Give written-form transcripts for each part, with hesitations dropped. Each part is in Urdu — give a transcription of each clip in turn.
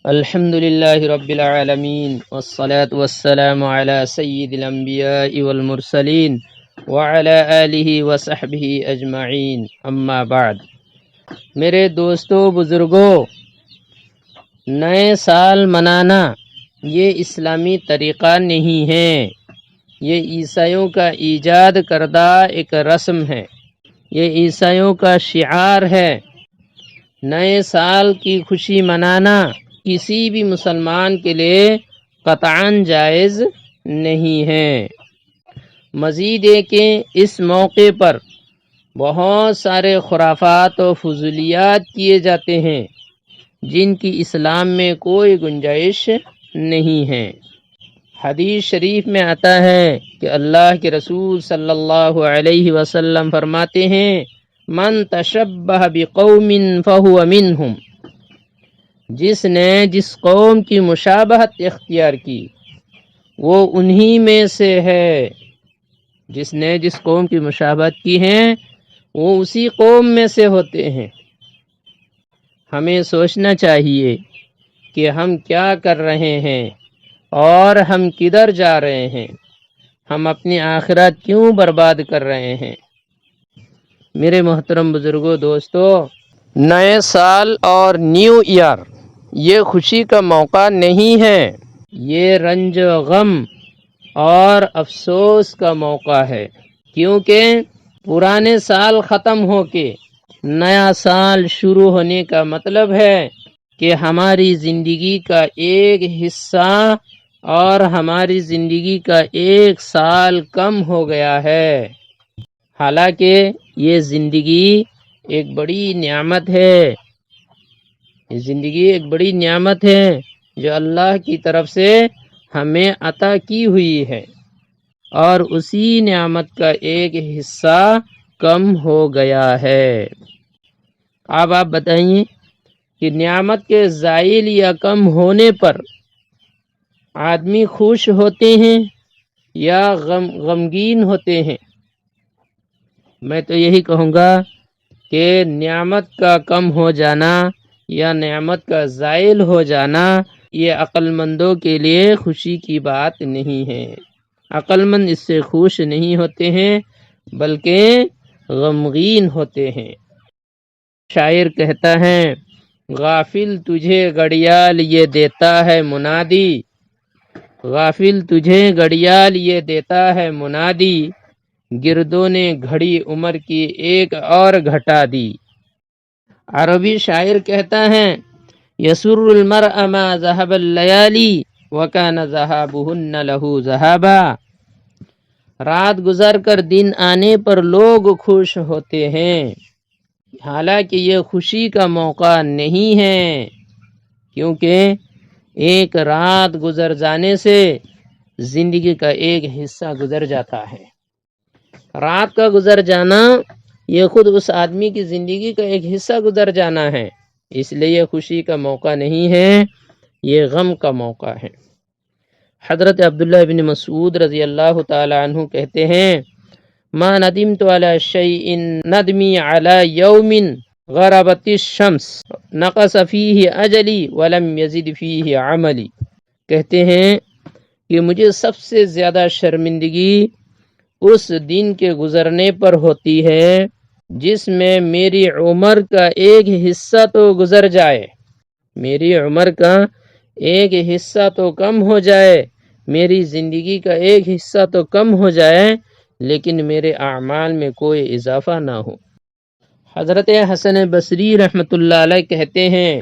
الحمد لله رب العالمين والصلاة والسلام على سيد الأنبياء والمرسلين وعلى آله وصحبه أجمعين اما بعد۔ میرے دوستو بزرگوں، نئے سال منانا یہ اسلامی طریقہ نہیں ہے، یہ عیسائیوں کا ایجاد کردہ ایک رسم ہے، یہ عیسائیوں کا شعار ہے۔ نئے سال کی خوشی منانا کسی بھی مسلمان کے لیے قطعاً جائز نہیں ہے۔ مزید ہے کہ اس موقع پر بہت سارے خرافات و فضولیات کیے جاتے ہیں جن کی اسلام میں کوئی گنجائش نہیں ہے۔ حدیث شریف میں آتا ہے کہ اللہ کے رسول صلی اللہ علیہ وسلم فرماتے ہیں، من تشبہ بقوم فہو منہم، جس نے جس قوم کی مشابہت اختیار کی وہ انہی میں سے ہے۔ جس نے جس قوم کی مشابہت کی ہے وہ اسی قوم میں سے ہوتے ہیں۔ ہمیں سوچنا چاہیے کہ ہم کیا کر رہے ہیں اور ہم کدھر جا رہے ہیں، ہم اپنی آخرت کیوں برباد کر رہے ہیں۔ میرے محترم بزرگوں، دوستو، نئے سال اور نیو ایئر یہ خوشی کا موقع نہیں ہے، یہ رنج و غم اور افسوس کا موقع ہے، کیونکہ پرانے سال ختم ہو کے نیا سال شروع ہونے کا مطلب ہے کہ ہماری زندگی کا ایک حصہ اور ہماری زندگی کا ایک سال کم ہو گیا ہے۔ حالانکہ یہ زندگی ایک بڑی نعمت ہے، یہ زندگی ایک بڑی نعمت ہے جو اللہ کی طرف سے ہمیں عطا کی ہوئی ہے، اور اسی نعمت کا ایک حصہ کم ہو گیا ہے۔ اب آپ بتائیے کہ نعمت کے زائل یا کم ہونے پر آدمی خوش ہوتے ہیں یا غمگین ہوتے ہیں؟ میں تو یہی کہوں گا کہ نعمت کا کم ہو جانا یا نعمت کا زائل ہو جانا یہ عقل مندوں کے لیے خوشی کی بات نہیں ہے۔ عقل مند اس سے خوش نہیں ہوتے ہیں بلکہ غمگین ہوتے ہیں۔ شاعر کہتا ہے، غافل تجھے گھڑیال یہ دیتا ہے منادی، غافل تجھے گھڑیال یہ دیتا ہے منادی، گردوں نے گھڑی عمر کی ایک اور گھٹا دی۔ عربی شاعر کہتا ہے، یسر المرء ما ذهب اللیالی وکان ذهابهن له ذهابا، رات گزر کر دن آنے پر لوگ خوش ہوتے ہیں، حالانکہ یہ خوشی کا موقع نہیں ہے، کیونکہ ایک رات گزر جانے سے زندگی کا ایک حصہ گزر جاتا ہے۔ رات کا گزر جانا یہ خود اس آدمی کی زندگی کا ایک حصہ گزر جانا ہے، اس لیے یہ خوشی کا موقع نہیں ہے، یہ غم کا موقع ہے۔ حضرت عبداللہ بن مسعود رضی اللہ تعالی عنہ کہتے ہیں، ما ندمت علی شیء ندمی علی یوم غربت الشمس نقص فیہ اجلی ولم یزد فیہ عملی، کہتے ہیں کہ مجھے سب سے زیادہ شرمندگی اس دن کے گزرنے پر ہوتی ہے جس میں میری عمر کا ایک حصہ تو گزر جائے، میری عمر کا ایک حصہ تو کم ہو جائے، میری زندگی کا ایک حصہ تو کم ہو جائے، لیکن میرے اعمال میں کوئی اضافہ نہ ہو۔ حضرت حسن بصری رحمۃ اللہ علیہ کہتے ہیں،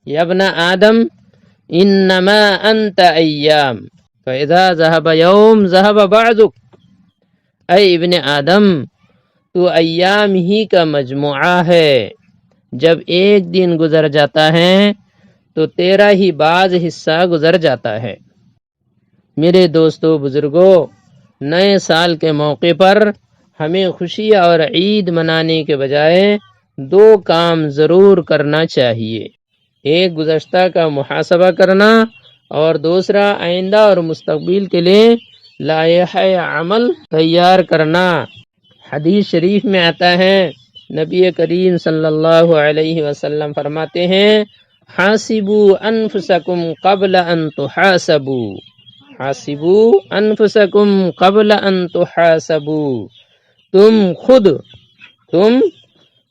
یا ابن آدم انما انت ایام فاذا ذهب یوم ذهب بعضک، اے ابن آدم تو ایام ہی کا مجموعہ ہے، جب ایک دن گزر جاتا ہے تو تیرا ہی بعض حصہ گزر جاتا ہے۔ میرے دوستو بزرگوں، نئے سال کے موقع پر ہمیں خوشی اور عید منانے کے بجائے دو کام ضرور کرنا چاہیے، ایک گزشتہ کا محاسبہ کرنا اور دوسرا آئندہ اور مستقبل کے لیے لائحہ عمل تیار کرنا۔ حدیث شریف میں آتا ہے، نبی کریم صلی اللہ علیہ وسلم فرماتے ہیں، حاسبو انفسکم قبل ان تحاسبو، حاسبو انفسکم قبل ان تحاسبو، تم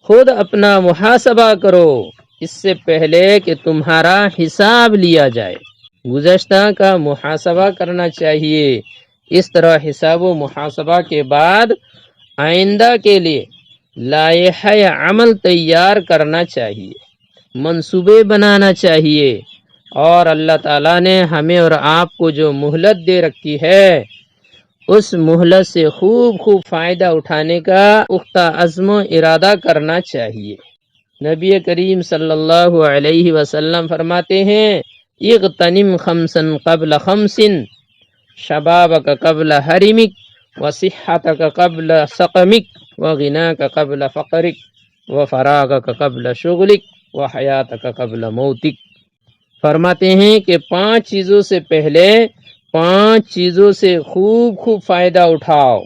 خود اپنا محاسبہ کرو اس سے پہلے کہ تمہارا حساب لیا جائے۔ گزشتہ کا محاسبہ کرنا چاہیے، اس طرح حساب و محاسبہ کے بعد آئندہ کے لیے لائحہ عمل تیار کرنا چاہیے، منصوبے بنانا چاہیے، اور اللہ تعالیٰ نے ہمیں اور آپ کو جو مہلت دے رکھی ہے اس مہلت سے خوب فائدہ اٹھانے کا پختہ عزم و ارادہ کرنا چاہیے۔ نبی کریم صلی اللہ علیہ وسلم فرماتے ہیں اغتنم خمسا قبل خمس، شبابک قبل حرمک، وصحتک قبل سقمک، وغناک قبل فقرک، وفراغک قبل شغلک، وحیاتک قبل موتک۔ فرماتے ہیں کہ 5 چیزوں سے پہلے 5 چیزوں سے خوب فائدہ اٹھاؤ،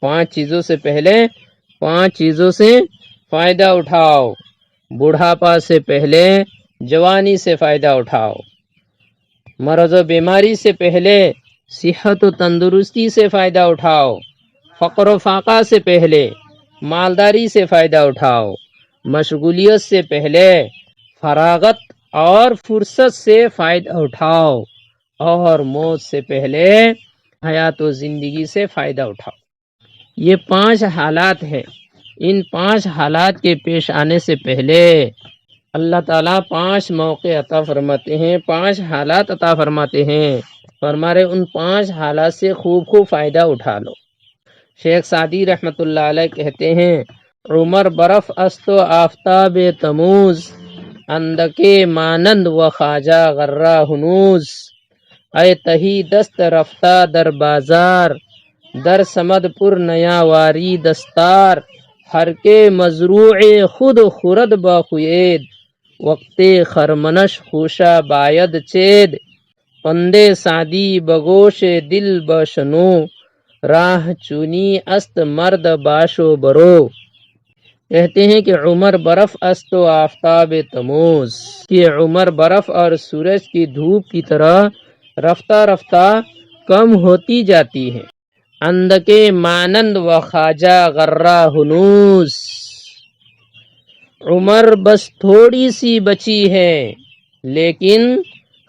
5 چیزوں سے پہلے 5 چیزوں سے فائدہ اٹھاؤ، بڑھاپا سے پہلے جوانی سے فائدہ اٹھاؤ، مرض و بیماری سے پہلے صحت و تندرستی سے فائدہ اٹھاؤ، فقر و فاقہ سے پہلے مالداری سے فائدہ اٹھاؤ، مشغولیت سے پہلے فراغت اور فرصت سے فائدہ اٹھاؤ، اور موت سے پہلے حیات و زندگی سے فائدہ اٹھاؤ۔ یہ 5 حالات ہیں، ان 5 حالات کے پیش آنے سے پہلے اللہ تعالیٰ 5 موقع عطا فرماتے ہیں، 5 حالات عطا فرماتے ہیں، فرمارے ان 5 حالات سے خوب فائدہ اٹھا لو۔ شیخ سعدی رحمت اللہ علیہ کہتے ہیں عمر برف است و آفتاب تموز، اندکے مانند و خواجہ غرہ ہنوز، اے تہی دست رفتہ در بازار، در سمد پر نیا واری دستار، ہر کے مزروع خود خورد باخوید، وقت خرمنش خوشا باید چید، پندے سعدی بگوش دل بشنو، راہ چونی است مرد باشو برو۔ کہتے ہیں کہ عمر برف است و آفتاب تموز، کہ عمر برف اور سورج کی دھوپ کی طرح رفتہ رفتہ کم ہوتی جاتی ہے۔ اندکے مانند و خواجہ غرہ ہنوز، عمر بس تھوڑی سی بچی ہے لیکن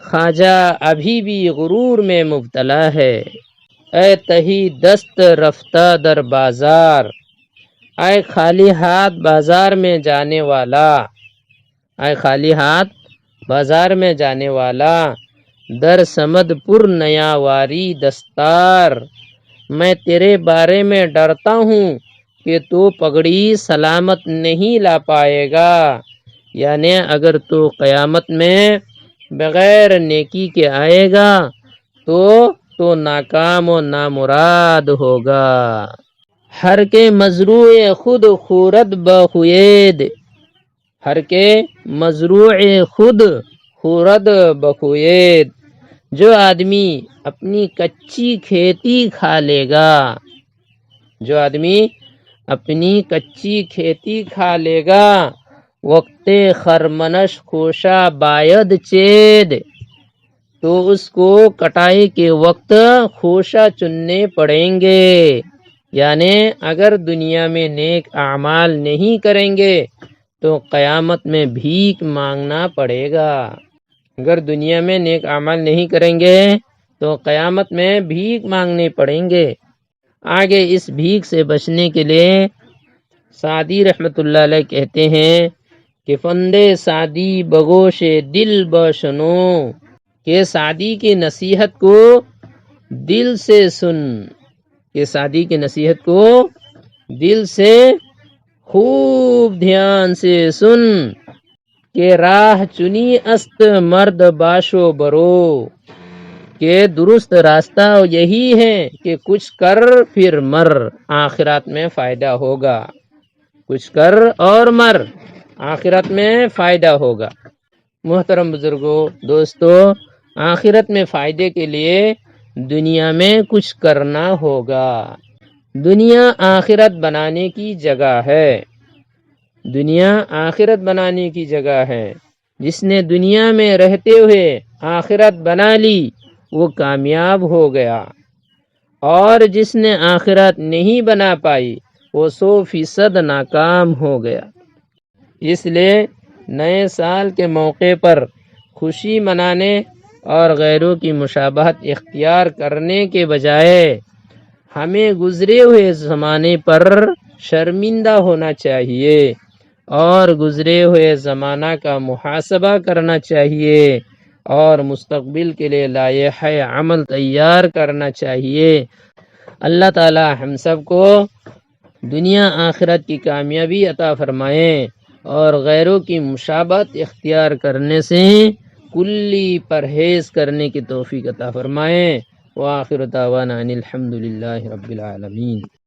خواجہ ابھی بھی غرور میں مبتلا ہے۔ اے تہی دست رفتہ در بازار، اے خالی ہاتھ بازار میں جانے والا، اے خالی ہاتھ بازار میں جانے والا، در سمد پر نیا واری دستار، میں تیرے بارے میں ڈرتا ہوں کہ تو پگڑی سلامت نہیں لا پائے گا، یعنی اگر تو قیامت میں بغیر نیکی کے آئے گا تو ناکام و نامراد ہوگا۔ ہر کے مزروع خود خورد بخوید، ہر کے مزروع خود خورد بخوید، جو آدمی اپنی کچی کھیتی کھا لے گا، جو آدمی اپنی کچی کھیتی کھا لے گا، وقت خرمنش خوشا باید چید، تو اس کو کٹائی کے وقت خوشا چننے پڑیں گے، یعنی اگر دنیا میں نیک اعمال نہیں کریں گے تو قیامت میں بھیک مانگنا پڑے گا، اگر دنیا میں نیک اعمال نہیں کریں گے تو قیامت میں بھیک مانگنے پڑیں گے۔ آگے اس بھیک سے بچنے کے لیے سعدی رحمت اللہ علیہ کہتے ہیں کہ فندے سعدی بگوش دل بشنو، کہ سعدی کی نصیحت کو دل سے سن، کہ سعدی کی نصیحت کو دل سے خوب دھیان سے سن، کہ راہ چنی است مرد باشو برو، کہ درست راستہ یہی ہے کہ کچھ کر پھر مر، آخرت میں فائدہ ہوگا، کچھ کر اور مر، آخرت میں فائدہ ہوگا۔ محترم بزرگوں، دوستو، آخرت میں فائدے کے لیے دنیا میں کچھ کرنا ہوگا۔ دنیا آخرت بنانے کی جگہ ہے، دنیا آخرت بنانے کی جگہ ہے۔ جس نے دنیا میں رہتے ہوئے آخرت بنا لی وہ کامیاب ہو گیا، اور جس نے آخرت نہیں بنا پائی وہ 100% ناکام ہو گیا۔ اس لیے نئے سال کے موقع پر خوشی منانے اور غیروں کی مشابہت اختیار کرنے کے بجائے ہمیں گزرے ہوئے زمانے پر شرمندہ ہونا چاہیے اور گزرے ہوئے زمانہ کا محاسبہ کرنا چاہیے اور مستقبل کے لیے لائحہ عمل تیار کرنا چاہیے۔ اللہ تعالی ہم سب کو دنیا آخرت کی کامیابی عطا فرمائیں اور غیروں کی مشابہت اختیار کرنے سے کلی پرہیز کرنے کی توفیق عطا فرمائیں۔ وآخر دعوانا ان الحمد للہ رب العالمین۔